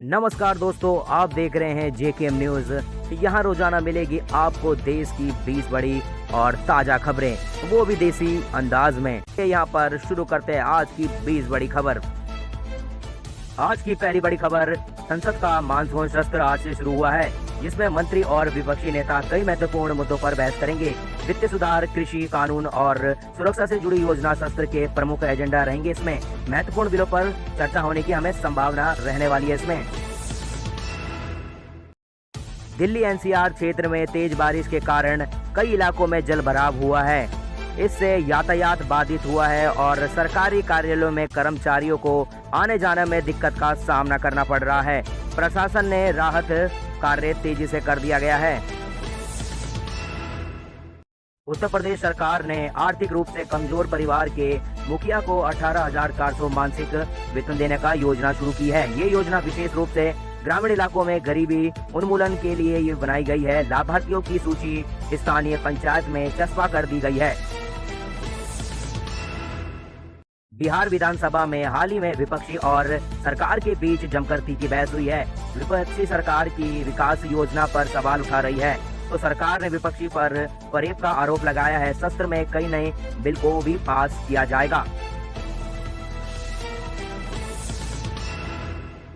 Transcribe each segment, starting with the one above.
नमस्कार दोस्तों, आप देख रहे हैं जेकेएम न्यूज। यहाँ रोजाना मिलेगी आपको देश की 20 बड़ी और ताजा खबरें, वो भी देसी अंदाज में। यहाँ पर शुरू करते हैं आज की 20 बड़ी खबर। आज की पहली बड़ी खबर, संसद का मानसून सत्र आज से शुरू हुआ है, जिसमें मंत्री और विपक्षी नेता कई महत्वपूर्ण मुद्दों पर बहस करेंगे। वित्तीय सुधार, कृषि कानून और सुरक्षा से जुड़ी योजना सत्र के प्रमुख एजेंडा रहेंगे। इसमें महत्वपूर्ण बिलों पर चर्चा होने की हमें संभावना रहने वाली है। इसमें दिल्ली एनसीआर क्षेत्र में तेज बारिश के कारण कई इलाकों में जल भराव हुआ है। इससे यातायात बाधित हुआ है और सरकारी कार्यालयों में कर्मचारियों को आने जाने में दिक्कत का सामना करना पड़ रहा है। प्रशासन ने राहत कार्य तेजी से कर दिया गया है। उत्तर प्रदेश सरकार ने आर्थिक रूप से कमजोर परिवार के मुखिया को 18,400 मासिक वेतन देने का योजना शुरू की है। ये योजना विशेष रूप से ग्रामीण इलाकों में गरीबी उन्मूलन के लिए ये बनाई गई है। लाभार्थियों की सूची स्थानीय पंचायत में चस्पा कर दी गई है। बिहार विधानसभा में हाल ही में विपक्षी और सरकार के बीच जमकर तीखी बहस हुई है। विपक्षी सरकार की विकास योजना पर सवाल उठा रही है, तो सरकार ने विपक्षी पर फरेब का आरोप लगाया है। सत्र में कई नए बिल को भी पास किया जाएगा।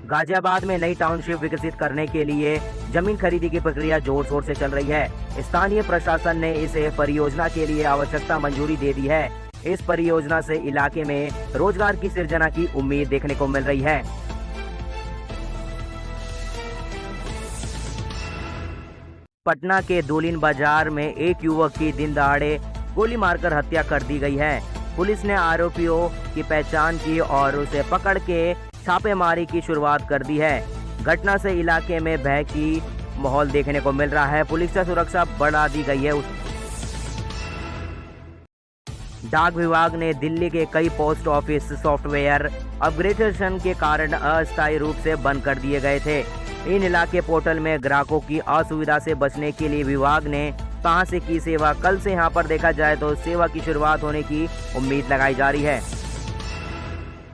गाजियाबाद में नई टाउनशिप विकसित करने के लिए जमीन खरीदी की प्रक्रिया जोर शोर से चल रही है। स्थानीय प्रशासन ने इस परियोजना के लिए आवश्यकता मंजूरी दे दी है। इस परियोजना से इलाके में रोजगार की सृजना की उम्मीद देखने को मिल रही है। पटना के दूलिन बाजार में एक युवक की दिन दहाड़े गोली मारकर हत्या कर दी गई है। पुलिस ने आरोपियों की पहचान की और उसे पकड़ के छापेमारी की शुरुआत कर दी है। घटना से इलाके में भय की माहौल देखने को मिल रहा है। पुलिस से सुरक्षा बढ़ा दी गई है। डाक विभाग ने दिल्ली के कई पोस्ट ऑफिस सॉफ्टवेयर अपग्रेडेशन के कारण अस्थायी रूप से बंद कर दिए गए थे। इन इलाके पोर्टल में ग्राहकों की असुविधा से बचने के लिए विभाग ने 5 से की सेवा। कल से यहां पर देखा जाए तो सेवा की शुरुआत होने की उम्मीद लगाई जा रही है।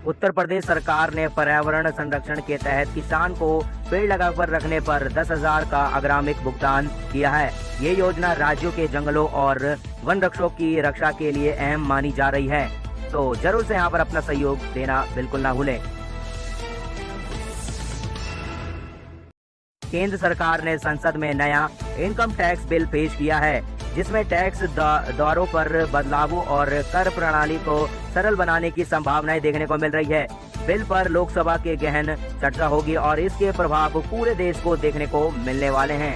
उत्तर प्रदेश सरकार ने पर्यावरण संरक्षण के तहत किसान को पेड़ लगाकर रखने पर 10,000 का अग्रामिक भुगतान किया है। ये योजना राज्यों के जंगलों और वन वृक्षों की रक्षा के लिए अहम मानी जा रही है, तो जरूर से यहाँ पर अपना सहयोग देना बिल्कुल ना भूलें। केंद्र सरकार ने संसद में नया इनकम टैक्स बिल पेश किया है, जिसमें टैक्स दरों पर बदलावों और कर प्रणाली को सरल बनाने की संभावनाएं देखने को मिल रही है। बिल पर लोकसभा के गहन चर्चा होगी और इसके प्रभाव पूरे देश को देखने को मिलने वाले हैं।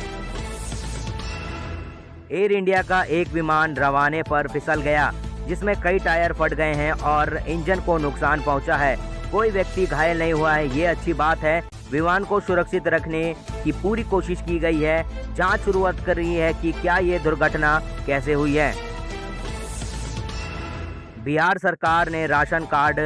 एयर इंडिया का एक विमान रवाने पर फिसल गया, जिसमें कई टायर फट गए हैं और इंजन को नुकसान पहुंचा है। कोई व्यक्ति घायल नहीं हुआ है, ये अच्छी बात है। विमान को सुरक्षित रखने की पूरी कोशिश की गई है। जांच शुरुआत कर रही है कि क्या ये दुर्घटना कैसे हुई है। बिहार सरकार ने राशन कार्ड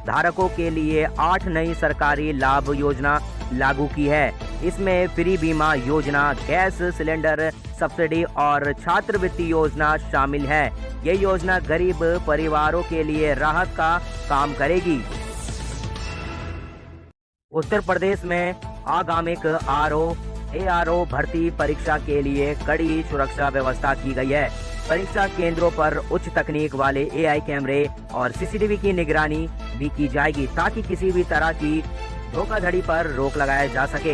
धारकों के लिए 8 नई सरकारी लाभ योजना लागू की है। इसमें फ्री बीमा योजना, गैस सिलेंडर सब्सिडी और छात्रवृत्ति योजना शामिल है। ये योजना गरीब परिवारों के लिए राहत का काम करेगी। उत्तर प्रदेश में आगामी ARO भर्ती परीक्षा के लिए कड़ी सुरक्षा व्यवस्था की गई है। परीक्षा केंद्रों पर उच्च तकनीक वाले AI कैमरे और CCTV की निगरानी भी की जाएगी, ताकि किसी भी तरह की धोखाधड़ी पर रोक लगाया जा सके।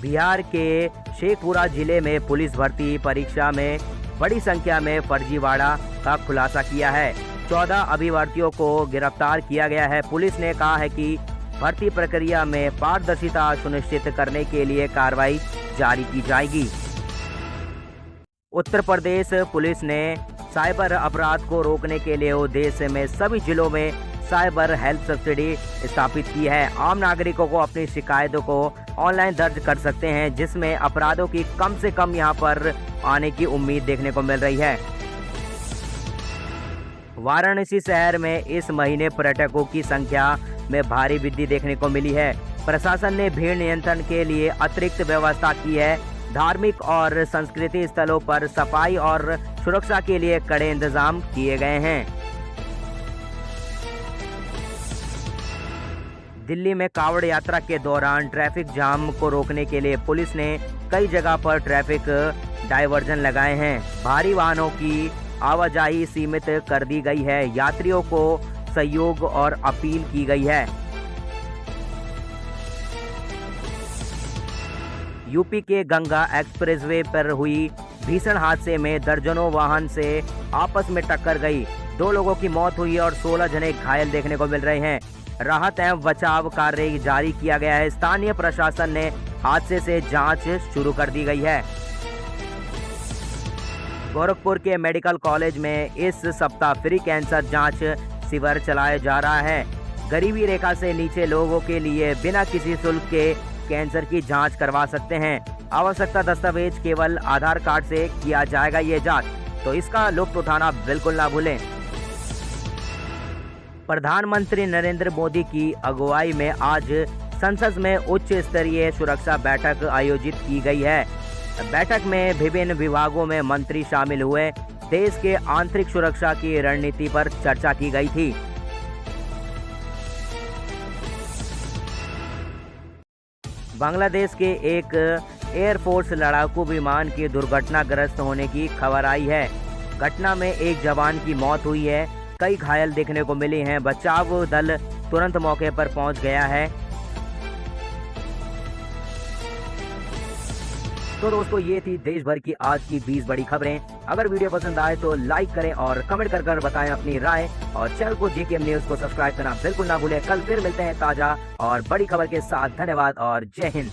बिहार के शेखपुरा जिले में पुलिस भर्ती परीक्षा में बड़ी संख्या में फर्जीवाड़ा का खुलासा किया है। 14 अभ्यर्थियों को गिरफ्तार किया गया है। पुलिस ने कहा है कि भर्ती प्रक्रिया में पारदर्शिता सुनिश्चित करने के लिए कार्रवाई जारी की जाएगी। उत्तर प्रदेश पुलिस ने साइबर अपराध को रोकने के लिए देश में सभी जिलों में साइबर हेल्प सब्सिडी स्थापित की है। आम नागरिकों को अपनी शिकायतों को ऑनलाइन दर्ज कर सकते हैं, जिसमें अपराधों की कम से कम यहां पर आने की उम्मीद देखने को मिल रही है। वाराणसी शहर में इस महीने पर्यटकों की संख्या में भारी वृद्धि देखने को मिली है। प्रशासन ने भीड़ नियंत्रण के लिए अतिरिक्त व्यवस्था की है। धार्मिक और सांस्कृतिक स्थलों पर सफाई और सुरक्षा के लिए कड़े इंतजाम किए गए हैं। दिल्ली में कांवड़ यात्रा के दौरान ट्रैफिक जाम को रोकने के लिए पुलिस ने कई जगह पर ट्रैफिक डायवर्जन लगाए हैं। भारी वाहनों की आवाजाही सीमित कर दी गई है। यात्रियों को सहयोग और अपील की गई है। यूपी के गंगा एक्सप्रेसवे पर हुई भीषण हादसे में दर्जनों वाहन से आपस में टक्कर गई। 2 लोगों की मौत हुई और 16 जने घायल देखने को मिल रहे हैं। राहत एवं बचाव कार्य जारी किया गया है। स्थानीय प्रशासन ने हादसे से जांच शुरू कर दी गई है। गोरखपुर के मेडिकल कॉलेज में इस सप्ताह फ्री कैंसर जांच शिविर चलाया जा रहा है। गरीबी रेखा से नीचे लोगों के लिए बिना किसी शुल्क के कैंसर की जांच करवा सकते हैं। आवश्यकता दस्तावेज केवल आधार कार्ड से किया जाएगा ये जांच, तो इसका लुत्फ उठाना बिल्कुल ना भूलें। प्रधानमंत्री नरेंद्र मोदी की अगुवाई में आज संसद में उच्च स्तरीय सुरक्षा बैठक आयोजित की गई है। बैठक में विभिन्न विभागों में मंत्री शामिल हुए। देश के आंतरिक सुरक्षा की रणनीति पर चर्चा की गई थी। बांग्लादेश के एक एयरफोर्स लड़ाकू विमान के दुर्घटनाग्रस्त होने की खबर आई है। घटना में एक जवान की मौत हुई है। कई घायल देखने को मिले हैं। बचाव दल तुरंत मौके पर पहुंच गया है। तो दोस्तों, ये थी देश भर की आज की 20 बड़ी खबरें। अगर वीडियो पसंद आए तो लाइक करें और कमेंट कर बताएं अपनी राय, और चैनल को जेकेएम न्यूज को सब्सक्राइब करना बिल्कुल ना भूलें। कल फिर मिलते हैं ताजा और बड़ी खबर के साथ। धन्यवाद और जय हिंद।